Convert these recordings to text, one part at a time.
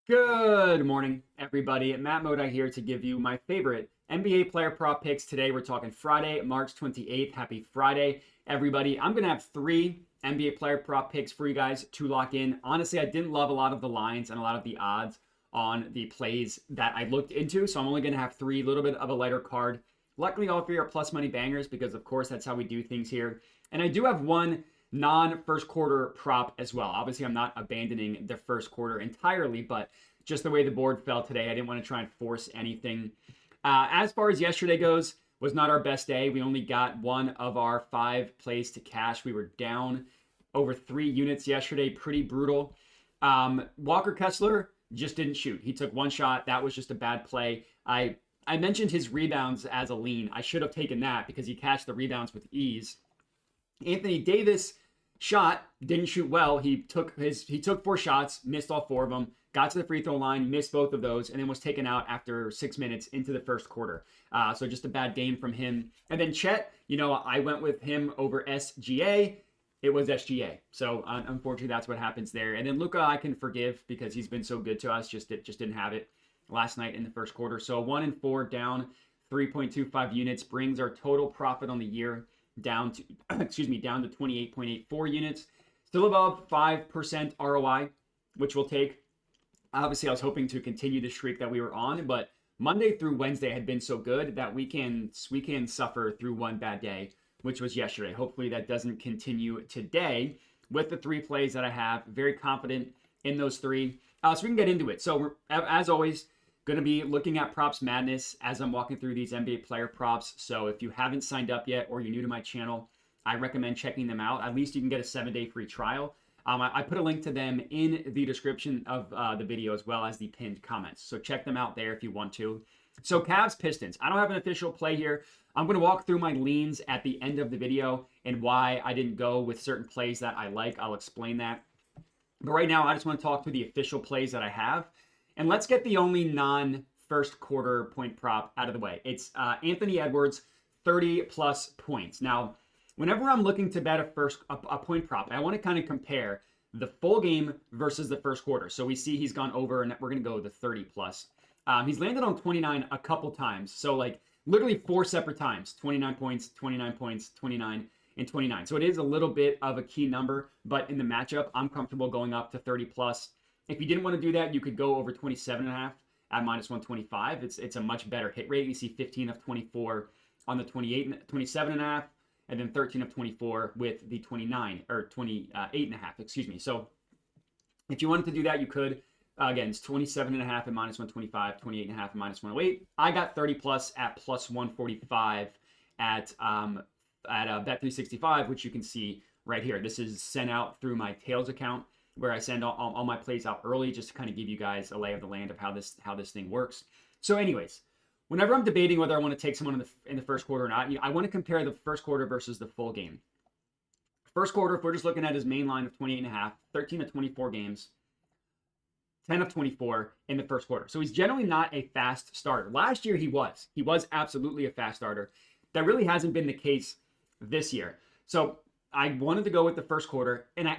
Good morning, everybody. Matt Moda here to give you my favorite NBA player prop picks. Today, we're talking Friday, March 28th. Happy Friday, everybody. I'm going to have three NBA player prop picks for you guys to lock in. Honestly, I didn't love a lot of the lines and a lot of the odds on the plays that I looked into, so I'm only going to have three, a little bit of a lighter card. Luckily, all three are plus money bangers because, of course, that's how we do things here. And I do have one non-first quarter prop as well. Obviously, I'm not abandoning the first quarter entirely, but just the way the board fell today, I didn't want to try and force anything. As far as yesterday goes, was not our best day. We only got one of our 5 plays to cash. We were down over 3 units yesterday. Pretty brutal. Walker Kessler just didn't shoot. He took one shot. That was just a bad play. I mentioned his rebounds as a lean. I should have taken that because he catched the rebounds with ease. Anthony Davis shot, didn't shoot well. He took 4 shots, missed all 4 of them, got to the free throw line, missed both of those, and then was taken out after 6 minutes into the first quarter. So just a bad game from him. And then Chet, I went with him over SGA. It was SGA. So unfortunately, that's what happens there. And then Luka, I can forgive because he's been so good to us. Just didn't have it last night in the first quarter. So 1-4 down 3.25 units brings our total profit on the year down to down to 28.84 units. Still above 5% ROI, which we'll take. Obviously, I was hoping to continue the streak that we were on, but Monday through Wednesday had been so good that we can suffer through one bad day, which was yesterday. Hopefully that doesn't continue today with the 3 plays that I have. Very confident in those 3. So we can get into it. So we're, as always, going to be looking at Props Madness as I'm walking through these NBA player props. So if you haven't signed up yet or you're new to my channel, I recommend checking them out. At least you can get a 7-day free trial. I put a link to them in the description of the video as well as the pinned comments. So check them out there if you want to. So Cavs Pistons. I don't have an official play here. I'm going to walk through my leans at the end of the video and why I didn't go with certain plays that I like. I'll explain that. But right now, I just want to talk through the official plays that I have. And let's get the only non-first quarter point prop out of the way. It's Anthony Edwards, 30-plus points. Now, whenever I'm looking to bet a point prop, I want to kind of compare the full game versus the first quarter. So we see he's gone over, and we're going to go the 30-plus. He's landed on 29 a couple times. So, literally 4 separate times. 29 points, 29 points, 29, and 29. So it is a little bit of a key number, but in the matchup, I'm comfortable going up to 30-plus. If you didn't want to do that, you could go over 27.5 at minus 125. It's a much better hit rate. You see 15 of 24 on the 27.5, and then 13 of 24 with the 28.5, excuse me. So if you wanted to do that, you could. Again, it's 27.5 at minus 125, 28.5 at minus 108. I got 30 plus at plus 145 at Bet365, which you can see right here. This is sent out through my Tails account, where I send all my plays out early just to kind of give you guys a lay of the land of how this thing works. So anyways, whenever I'm debating whether I want to take someone in the first quarter or not, I want to compare the first quarter versus the full game. First quarter, if we're just looking at his main line of 28.5, 13 of 24 games, 10 of 24 in the first quarter. So he's generally not a fast starter. Last year he was. He was absolutely a fast starter. That really hasn't been the case this year. So I wanted to go with the first quarter, and I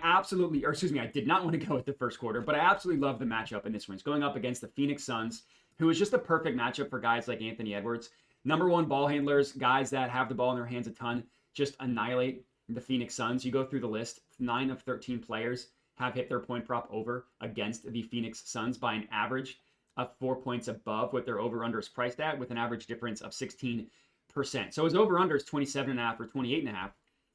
did not want to go with the first quarter, but I absolutely love the matchup in this one. It's going up against the Phoenix Suns, who is just a perfect matchup for guys like Anthony Edwards. Number 1 ball handlers, guys that have the ball in their hands a ton, just annihilate the Phoenix Suns. You go through the list, 9 of 13 players have hit their point prop over against the Phoenix Suns by an average of 4 points above what their over-under is priced at, with an average difference of 16%. So his over-under is 27.5 or 28.5.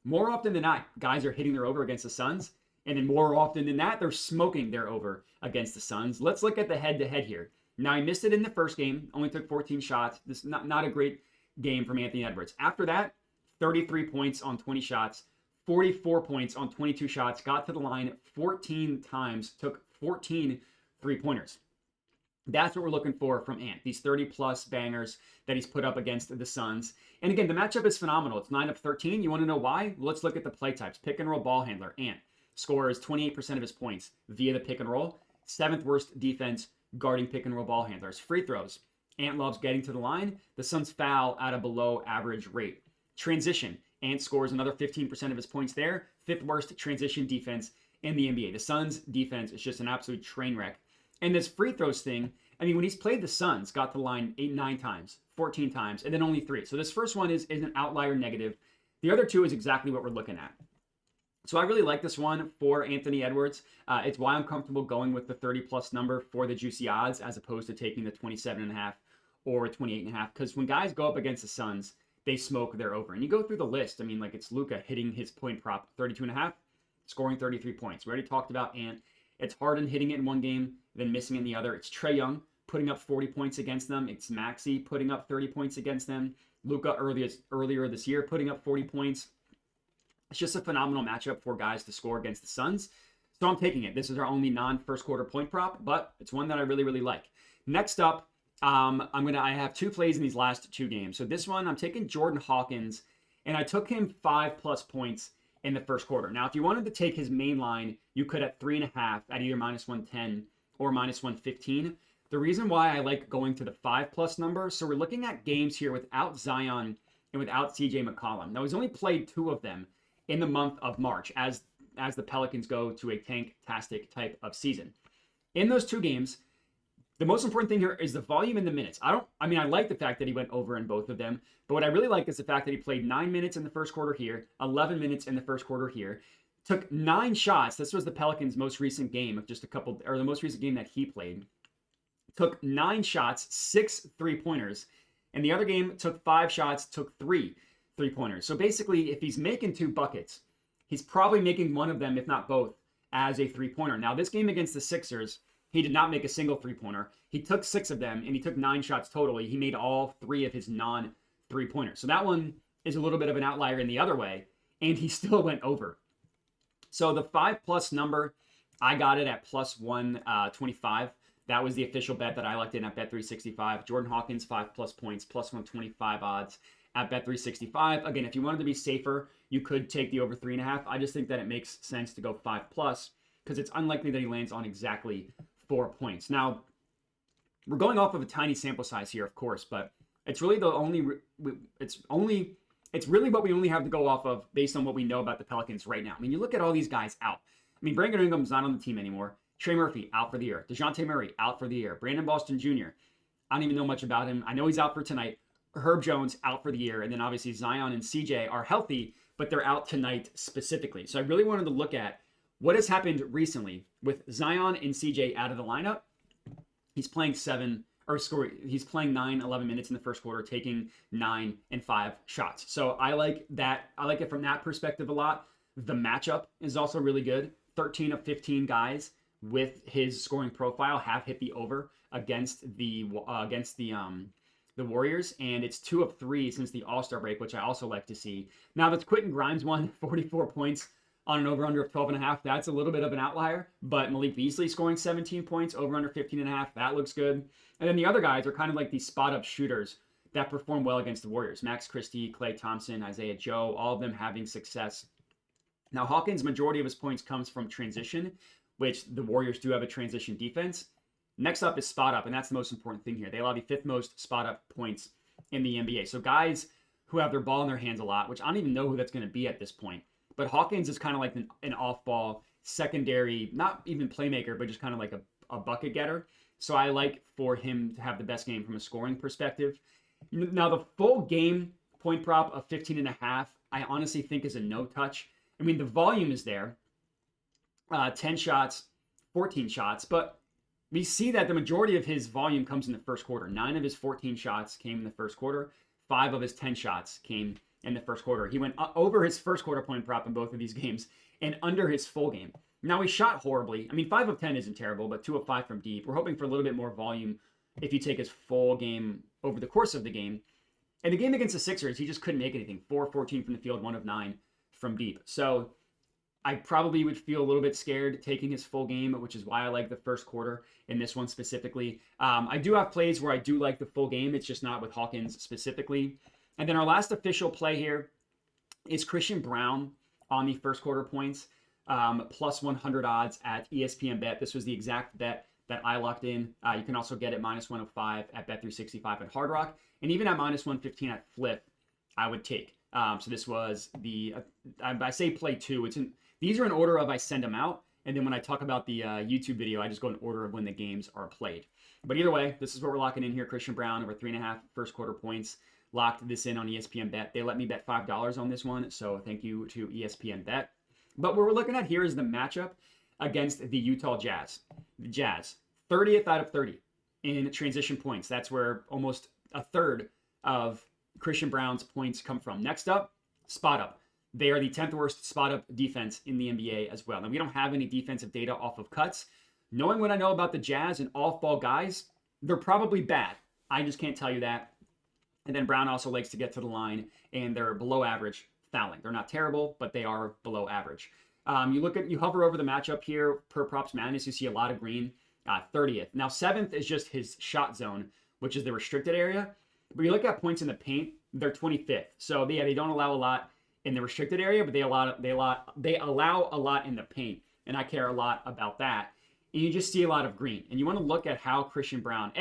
More often than not, guys are hitting their over against the Suns, and then more often than that, they're smoking their over against the Suns. Let's look at the head-to-head here. Now, he missed it in the first game, only took 14 shots. This is not a great game from Anthony Edwards. After that, 33 points on 20 shots, 44 points on 22 shots, got to the line 14 times, took 14 three-pointers. That's what we're looking for from Ant, these 30-plus bangers that he's put up against the Suns. And again, the matchup is phenomenal. It's 9 of 13. You want to know why? Let's look at the play types. Pick and roll ball handler, Ant, scores 28% of his points via the pick and roll. 7th worst defense guarding pick and roll ball handlers. Free throws, Ant loves getting to the line. The Suns foul at a below average rate. Transition, Ant scores another 15% of his points there. 5th worst transition defense in the NBA. The Suns defense is just an absolute train wreck And this free throws thing, I mean, when he's played the Suns, got to the line 8, 9 times, 14 times, and then only 3. So this first one is an outlier negative. The other 2 is exactly what we're looking at. So I really like this one for Anthony Edwards. It's why I'm comfortable going with the 30-plus number for the juicy odds as opposed to taking the 27.5 or 28.5. Because when guys go up against the Suns, they smoke their over. And you go through the list. I mean, like it's Luka hitting his point prop 32.5, scoring 33 points. We already talked about Ant. It's Harden hitting it in one game, then missing in the other. It's Trae Young putting up 40 points against them. It's Maxey putting up 30 points against them. Luka earlier this year putting up 40 points. It's just a phenomenal matchup for guys to score against the Suns. So I'm taking it. This is our only non-first quarter point prop, but it's one that I really, really like. Next up, I have 2 plays in these last 2 games. So this one, I'm taking Jordan Hawkins, and I took him 5+ points in the first quarter. Now, if you wanted to take his main line, you could at 3.5 at either -110 or -115. The reason why I like going to the 5+ number, so we're looking at games here without Zion and without CJ McCollum. Now, he's only played 2 of them in the month of March as the Pelicans go to a tank-tastic type of season. In those 2 games, the most important thing here is the volume and the minutes. I like the fact that he went over in both of them, but what I really like is the fact that he played 9 minutes in the first quarter here, 11 minutes in the first quarter here, took 9 shots. This was the Pelicans' most recent game of the most recent game that he played. Took 9 shots, 6 3-pointers. And the other game took 5 shots, took 3 3-pointers. So basically, if he's making 2 buckets, he's probably making one of them, if not both, as a 3-pointer. Now, this game against the Sixers, he did not make a single 3-pointer. He took 6 of them, and he took 9 shots totally. He made all 3 of his non-3-pointers. So that one is a little bit of an outlier in the other way, and he still went over. So the 5+ number, I got it at +125. That was the official bet that I locked in at Bet365. Jordan Hawkins, 5+ points, +125 odds at Bet365. Again, if you wanted to be safer, you could take the over 3.5. I just think that it makes sense to go 5+ because it's unlikely that he lands on exactly 4 points. Now, we're going off of a tiny sample size here, of course, but it's really it's really what we only have to go off of based on what we know about the Pelicans right now. I mean, you look at all these guys out. I mean, Brandon Ingram's not on the team anymore. Trey Murphy, out for the year. DeJounte Murray, out for the year. Brandon Boston Jr., I don't even know much about him. I know he's out for tonight. Herb Jones, out for the year. And then obviously Zion and CJ are healthy, but they're out tonight specifically. So I really wanted to look at what has happened recently with Zion and CJ out of the lineup. He's playing 9, 11 minutes in the first quarter, taking 9 and 5 shots. So I like that. I like it from that perspective a lot. The matchup is also really good. 13 of 15 guys with his scoring profile have hit the over against the Warriors, and it's 2 of 3 since the All-Star break, which I also like to see. Now, that's Quentin Grimes won 44 points on an over-under of 12.5. That's a little bit of an outlier, but Malik Beasley scoring 17 points, over-under 15.5. That looks good. And then the other guys are kind of like these spot-up shooters that perform well against the Warriors. Max Christie, Klay Thompson, Isaiah Joe, all of them having success. Now, Hawkins' majority of his points comes from transition, which the Warriors do have a transition defense. Next up is spot up, and that's the most important thing here. They allow the 5th most spot up points in the NBA. So guys who have their ball in their hands a lot, which I don't even know who that's going to be at this point. But Hawkins is kind of like an off-ball, secondary, not even playmaker, but just kind of like a bucket getter. So I like for him to have the best game from a scoring perspective. Now, the full game point prop of 15.5, I honestly think is a no-touch. I mean, the volume is there. 10 shots, 14 shots, but we see that the majority of his volume comes in the first quarter. 9 of his 14 shots came in the first quarter. 5 of his 10 shots came in the first quarter. He went over his first quarter point prop in both of these games and under his full game. Now, he shot horribly. I mean, 5 of 10 isn't terrible, but 2 of 5 from deep. We're hoping for a little bit more volume if you take his full game over the course of the game. In the game against the Sixers, he just couldn't make anything. 4 of 14 from the field, 1 of 9 from deep. So I probably would feel a little bit scared taking his full game, which is why I like the first quarter in this one specifically. I do have plays where I do like the full game. It's just not with Hawkins specifically. And then our last official play here is Christian Braun on the first quarter points, plus 100 odds at ESPN Bet. This was the exact bet that I locked in. You can also get it -105 at Bet365 at Hard Rock. And even at -115 at Flip, I would take. So this was I say play 2. These are in order of I send them out. And then when I talk about the YouTube video, I just go in order of when the games are played. But either way, this is what we're locking in here. Christian Braun over 3.5 first quarter points. Locked this in on ESPN Bet. They let me bet $5 on this one, so thank you to ESPN Bet. But what we're looking at here is the matchup against the Utah Jazz. The Jazz, 30th out of 30 in transition points. That's where almost a third of Christian Braun's points come from. Next up, spot up. They are the 10th worst spot up defense in the NBA as well. And we don't have any defensive data off of cuts. Knowing what I know about the Jazz and off-ball guys, they're probably bad. I just can't tell you that. And then Braun also likes to get to the line, and they're below average fouling. They're not terrible, but they are below average. You hover over the matchup here per Props Madness, you see a lot of green. 30th. Now 7th is just his shot zone, which is the restricted area. But you look at points in the paint, they're 25th. So yeah, they don't allow a lot in the restricted area, but they allow a lot in the paint, and I care a lot about that. And you just see a lot of green. And you want to look at how Christian Braun,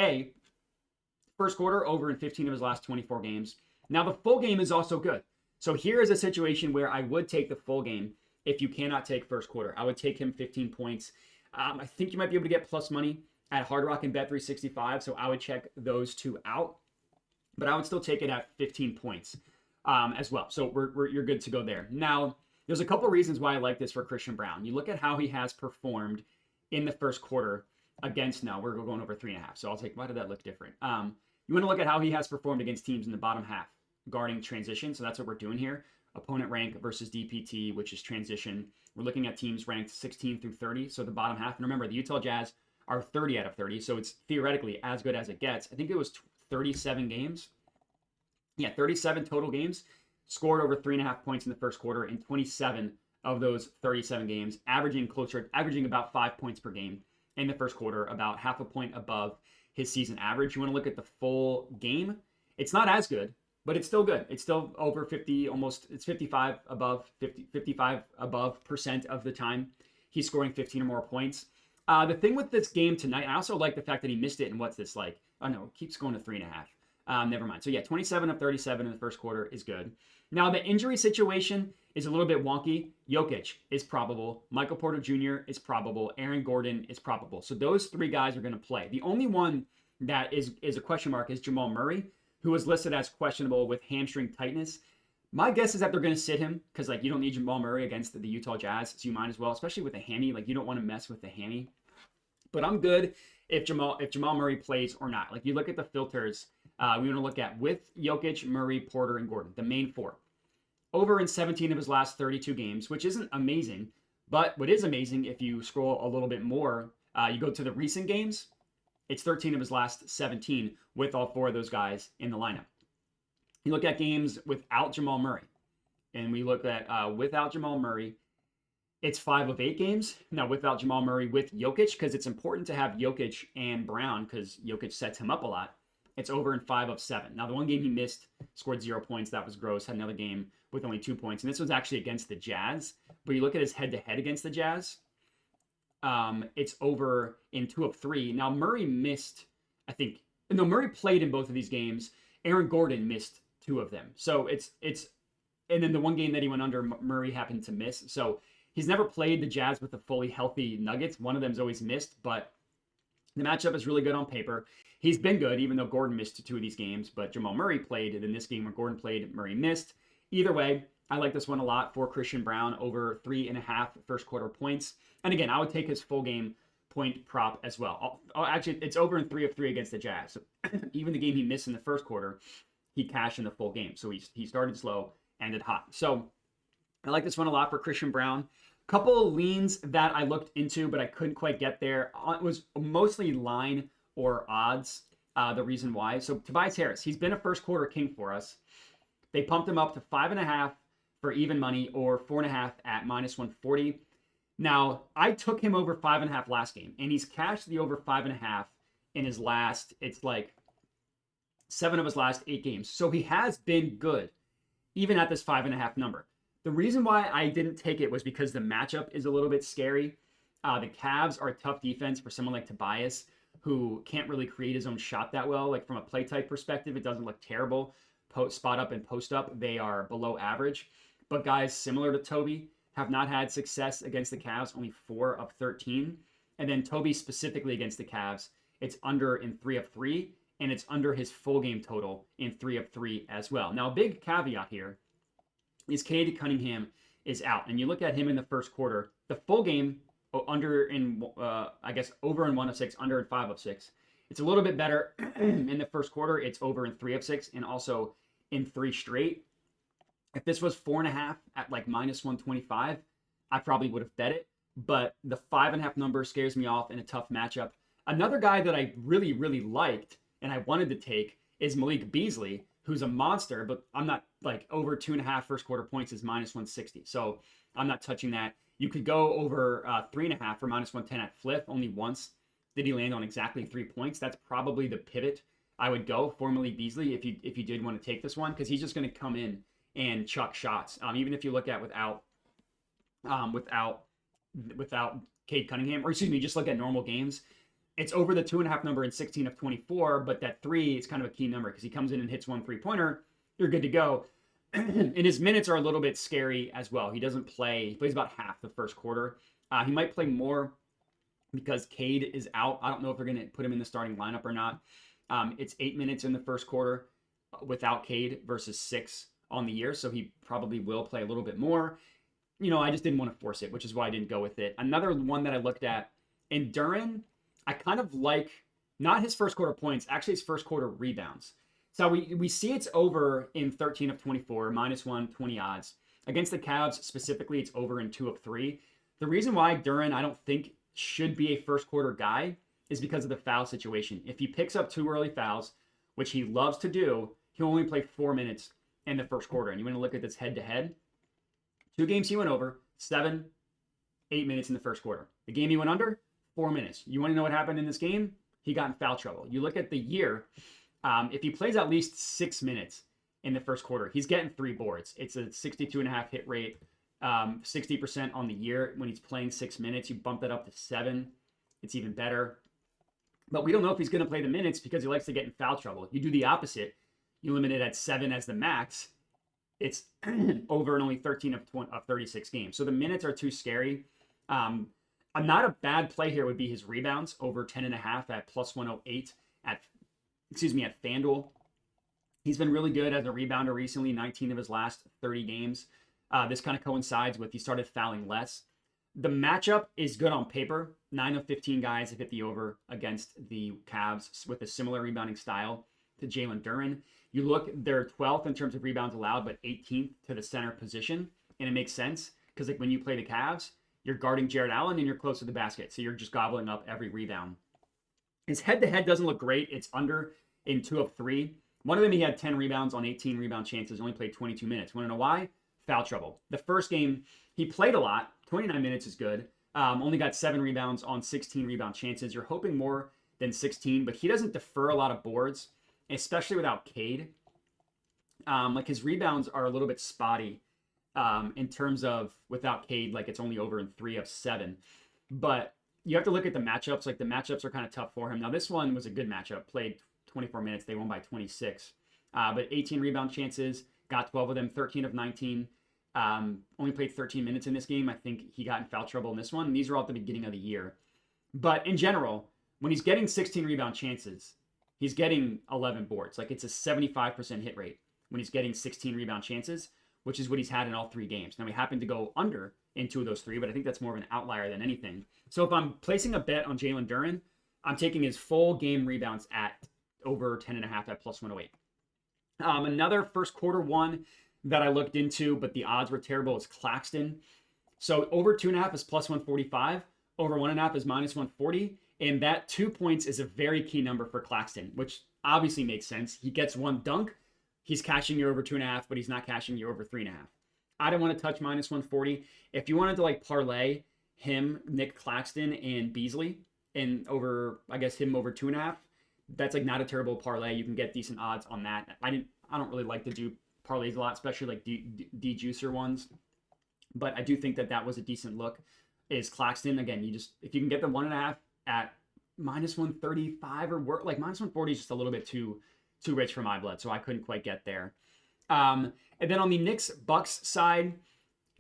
first quarter over in 15 of his last 24 games. Now the full game is also good. So here is a situation where I would take the full game if you cannot take first quarter. I would take him 15 points. I think you might be able to get plus money at Hard Rock and Bet365, so I would check those two out. But I would still take it at 15 points as well. So you're good to go there. Now, there's a couple reasons why I like this for Christian Braun. You look at how he has performed in the first quarter against, now we're going over 3.5. So I'll take, why did that look different? You want to look at how he has performed against teams in the bottom half, guarding transition. So that's what we're doing here. Opponent rank versus DPT, which is transition. We're looking at teams ranked 16 through 30, so the bottom half. And remember, the Utah Jazz are 30 out of 30, so it's theoretically as good as it gets. I think it was 37 games. Yeah, 37 total games. Scored over 3.5 points in the first quarter in 27 of those 37 games, averaging about 5 points per game in the first quarter, about half a point above his season average. You want to look at the full game. It's not as good, but it's still good. It's still over 50, almost, it's 55 above percent of the time he's scoring 15 or more points. The thing with this game tonight, I also like the fact that he missed it. And what's this like? Oh no, it keeps going to 3.5. Never mind. So yeah, 27 of 37 in the first quarter is good. Now the injury situation is a little bit wonky. Jokic is probable. Michael Porter Jr. is probable. Aaron Gordon is probable. So those three guys are going to play. The only one that is a question mark is Jamal Murray, who was listed as questionable with hamstring tightness. My guess is that they're going to sit him because you don't need Jamal Murray against the Utah Jazz, so you might as well, especially with a hammy. You don't want to mess with the hammy. But I'm good if Jamal Murray plays or not. You look at the filters. We want to look at with Jokic, Murray, Porter, and Gordon, the main four. Over in 17 of his last 32 games, which isn't amazing. But what is amazing, if you scroll a little bit more, you go to the recent games. It's 13 of his last 17 with all four of those guys in the lineup. You look at games without Jamal Murray, and we look at without Jamal Murray, it's 5 of 8 games. Now, without Jamal Murray with Jokic, because it's important to have Jokic and Braun, because Jokic sets him up a lot, it's over in 5 of 7. Now, the one game he missed, scored 0 points. That was gross. Had another game with only 2 points. And this was actually against the Jazz. But you look at his head-to-head against the Jazz, it's over in 2 of 3. Now, Murray missed, Murray played in both of these games. Aaron Gordon missed 2 of them. So and then the one game that he went under, Murray happened to miss. So he's never played the Jazz with a fully healthy Nuggets. One of them's always missed, but the matchup is really good on paper. He's been good, even though Gordon missed 2 of these games, but Jamal Murray played, and in this game where Gordon played, Murray missed. Either way, I like this one a lot for Christian Braun, over 3.5 first quarter points. And again, I would take his full game point prop as well. Actually, it's over in 3 of 3 against the Jazz. So even the game he missed in the first quarter, he cashed in the full game. So he started slow, ended hot. So I like this one a lot for Christian Braun. Couple of leans that I looked into, but I couldn't quite get there. It was mostly line or odds, the reason why. So Tobias Harris, he's been a first quarter king for us. They pumped him up to 5.5 for even money, or 4.5 at -140. Now, I took him over 5.5 last game, and he's cashed the over 5.5 in his last, 7 of his last 8 games. So he has been good, even at this 5.5 number. The reason why I didn't take it was because the matchup is a little bit scary. The Cavs are a tough defense for someone like Tobias, who can't really create his own shot that well. From a play type perspective, it doesn't look terrible. Spot up and post up, they are below average. But guys similar to Toby, have not had success against the Cavs, only 4 of 13. And then Toby specifically against the Cavs, it's under in 3 of 3, and it's under his full game total in 3 of 3 as well. Now, a big caveat here is Cade Cunningham is out. And you look at him in the first quarter, the full game under in, I guess, over in 1 of 6, under in 5 of 6. It's a little bit better in the first quarter. It's over in 3 of 6 and also in 3 straight. If this was 4.5 at like minus 125, I probably would have bet it. But the 5.5 number scares me off in a tough matchup. Another guy that I really, really liked and I wanted to take is Malik Beasley, who's a monster, but I'm not like over 2.5 first quarter points is minus 160. So I'm not touching that. You could go over 3.5 for minus 110 at flip. Only once did he land on exactly 3 points. That's probably the pivot I would go for Malik Beasley if you did want to take this one, because he's just going to come in and chuck shots. Even if you look at without Cade Cunningham, or excuse me, just look at normal games. It's over the 2.5 number in 16 of 24, but that 3 is kind of a key number because he comes in and hits 1 3-pointer. You're good to go. And his minutes are a little bit scary as well. He doesn't play. He plays about half the first quarter. He might play more because Cade is out. I don't know if they're going to put him in the starting lineup or not. It's 8 minutes in the first quarter without Cade versus 6 on the year, so he probably will play a little bit more. I just didn't want to force it, which is why I didn't go with it. Another one that I looked at, in Duren, I kind of like, not his first quarter points, actually his first quarter rebounds. So we see it's over in 13 of 24, minus 120 odds. Against the Cavs specifically, it's over in 2 of 3. The reason why Duren, I don't think, should be a first quarter guy is because of the foul situation. If he picks up 2 early fouls, which he loves to do, he'll only play 4 minutes in the first quarter. And you want to look at this head to head. 2 games he went over, 7, 8 minutes in the first quarter. The game he went under, 4 minutes. You want to know what happened in this game? He got in foul trouble. You look at the year, if he plays at least 6 minutes in the first quarter, he's getting 3 boards. It's a 62.5 hit rate, 60% on the year. When he's playing 6 minutes, you bump that up to 7. It's even better. But we don't know if he's going to play the minutes because he likes to get in foul trouble. You do the opposite. You limit it at 7 as the max. It's over in only 13 of 36 games. So the minutes are too scary. Not a bad play here would be his rebounds, over 10.5 at plus 108 at FanDuel. He's been really good as a rebounder recently, 19 of his last 30 games. This kind of coincides with he started fouling less. The matchup is good on paper. 9 of 15 guys have hit the over against the Cavs with a similar rebounding style to Jalen Duren. You look, they're 12th in terms of rebounds allowed, but 18th to the center position. And it makes sense because like when you play the Cavs, you're guarding Jared Allen and you're close to the basket. So you're just gobbling up every rebound. His head-to-head doesn't look great. It's under in 2 of 3. One of them, he had 10 rebounds on 18 rebound chances, only played 22 minutes. Want to know why? Foul trouble. The first game, he played a lot. 29 minutes is good. Only got 7 rebounds on 16 rebound chances. You're hoping more than 16, but he doesn't defer a lot of boards, especially without Cade. Like his rebounds are a little bit spotty in terms of without Cade, like it's only over in 3 of 7. But you have to look at the matchups. Like the matchups are kind of tough for him. Now this one was a good matchup. Played 24 minutes. They won by 26. But 18 rebound chances, got 12 of them, 13 of 19. Only played 13 minutes in this game. I think he got in foul trouble in this one. And these are all at the beginning of the year. But in general, when he's getting 16 rebound chances, he's getting 11 boards. Like it's a 75% hit rate when he's getting 16 rebound chances, which is what he's had in all 3 games. Now, we happened to go under in 2 of those 3, but I think that's more of an outlier than anything. So if I'm placing a bet on Jalen Duren, I'm taking his full game rebounds at over 10.5 at plus 108. Another first quarter one that I looked into, but the odds were terrible, is Claxton. So over 2.5 is plus 145. Over 1.5 is minus 140. And that 2 points is a very key number for Claxton, which obviously makes sense. He gets 1 dunk. He's cashing you over 2.5, but he's not cashing you over 3.5. I don't want to touch minus 140. If you wanted to like parlay him, Nick Claxton, and Beasley, and over, I guess him over 2.5, that's like not a terrible parlay. You can get decent odds on that. I don't really like to do parlays a lot, especially like de-juicer ones. But I do think that was a decent look. Is Claxton, again, if you can get the 1.5 at minus 135 or work, like minus 140 is just a little bit too rich for my blood, so I couldn't quite get there. And then on the Knicks Bucks side,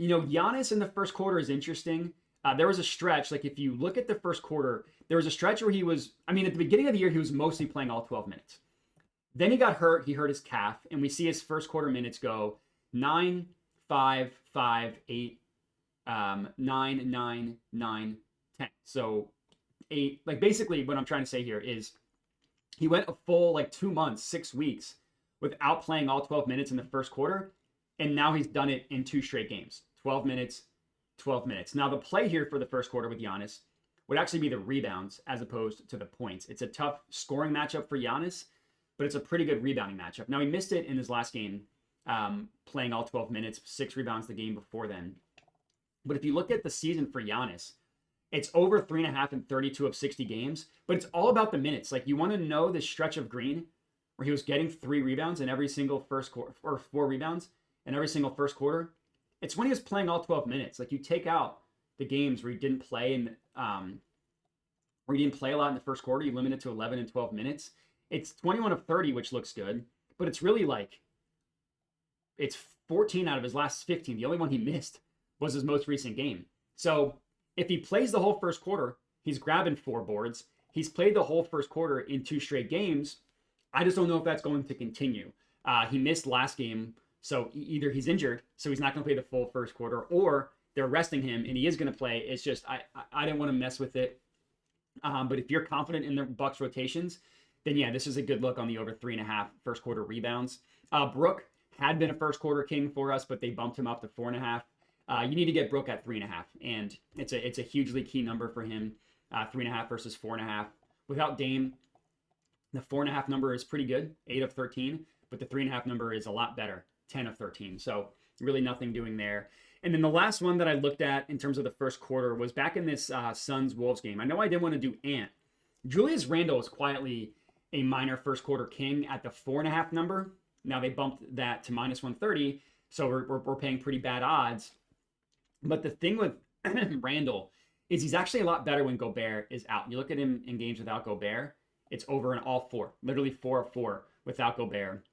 Giannis in the first quarter is interesting. There was a stretch, like if you look at the first quarter, there was a stretch where he was, at the beginning of the year, he was mostly playing all 12 minutes. Then he got hurt. He hurt his calf, and we see his first quarter minutes go 9, 5, 5, 8, 9, 9, 9, 10. So 8, like basically what I'm trying to say here is he went a full 2 months, 6 weeks without playing all 12 minutes in the first quarter. And now he's done it in 2 straight games, 12 minutes, 12 minutes. Now the play here for the first quarter with Giannis would actually be the rebounds as opposed to the points. It's a tough scoring matchup for Giannis, but it's a pretty good rebounding matchup. Now he missed it in his last game, playing all 12 minutes, 6 rebounds the game before then. But if you look at the season for Giannis, it's over 3.5 in 32 of 60 games, but it's all about the minutes. Like, you want to know this stretch of green where he was getting 3 rebounds in every single first quarter, or 4 rebounds in every single first quarter. It's when he was playing all 12 minutes. Like, you take out the games where he didn't play where he didn't play a lot in the first quarter, you limit it to 11 and 12 minutes. It's 21 of 30, which looks good, but it's really it's 14 out of his last 15. The only one he missed was his most recent game. So if he plays the whole first quarter, he's grabbing 4 boards. He's played the whole first quarter in 2 straight games. I just don't know if that's going to continue. He missed last game, so either he's injured, so he's not going to play the full first quarter, or they're resting him and he is going to play. It's just I didn't want to mess with it. But if you're confident in the Bucks rotations, then yeah, this is a good look on the over 3.5 first quarter rebounds. Brook had been a first quarter king for us, but they bumped him up to 4.5. You need to get Brook at 3.5, and it's a hugely key number for him. 3.5 versus 4.5. Without Dame, the 4.5 number is pretty good, 8 of 13, but the 3.5 number is a lot better, 10 of 13. So really nothing doing there. And then the last one that I looked at in terms of the first quarter was back in this Suns-Wolves game. I know I didn't want to do Ant. Julius Randle is quietly a minor first quarter king at the 4.5 number. Now they bumped that to minus 130, so we're paying pretty bad odds. But the thing with Randle is he's actually a lot better when Gobert is out. You look at him in games without Gobert, it's over in all 4, literally 4 of 4 without Gobert.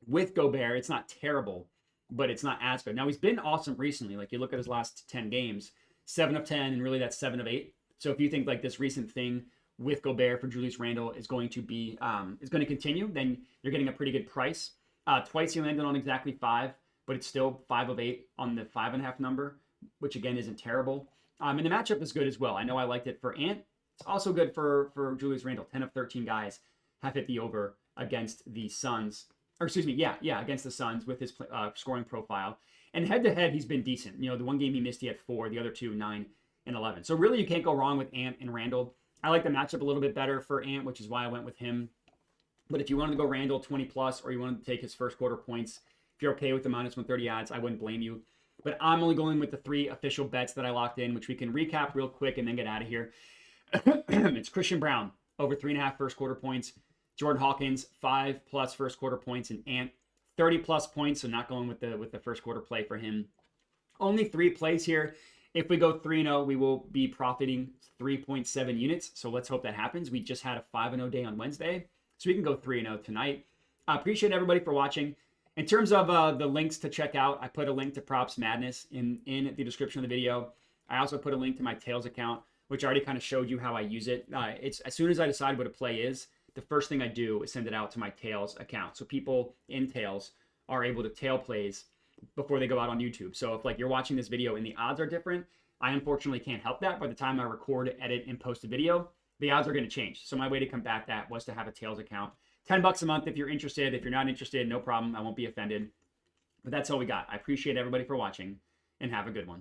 With Gobert, it's not terrible, but it's not as good. Now, he's been awesome recently. Like, you look at his last 10 games, 7 of 10, and really that's 7 of 8. So if you think like this recent thing with Gobert for Julius Randle is going to be is going to continue, then you're getting a pretty good price. Twice he landed on exactly 5, but it's still 5 of 8 on the 5.5 number, which again isn't terrible. And the matchup is good as well. I know I liked it for Ant. It's also good for Julius Randle. 10 of 13 guys have hit the over against the Suns. Or excuse me, against the Suns with his scoring profile. And head-to-head, he's been decent. The one game he missed, he had 4. The other 2, 9 and 11. So really, you can't go wrong with Ant and Randle. I like the matchup a little bit better for Ant, which is why I went with him. But if you wanted to go Randle 20+, or you wanted to take his first quarter points, if you're okay with the minus 130 odds, I wouldn't blame you. But I'm only going with the 3 official bets that I locked in, which we can recap real quick and then get out of here. It's Christian Braun, over 3.5 first quarter points. Jordan Hawkins, 5+ first quarter points, and Ant, 30+ points, so not going with the first quarter play for him. Only 3 plays here. If we go 3-0, we will be profiting 3.7 units, so let's hope that happens. We just had a 5-0 day on Wednesday, so we can go 3-0 tonight. I appreciate everybody for watching. In terms of the links to check out, I put a link to Props Madness in the description of the video. I also put a link to my Tails account, which I already kind of showed you how I use it. It's as soon as I decide what a play is, the first thing I do is send it out to my Tails account. So people in Tails are able to tail plays before they go out on YouTube. So if you're watching this video and the odds are different, I unfortunately can't help that. By the time I record, edit, and post a video, the odds are going to change. So my way to combat that was to have a Tails account. $10 a month if you're interested. If you're not interested, no problem. I won't be offended. But that's all we got. I appreciate everybody for watching, and have a good one.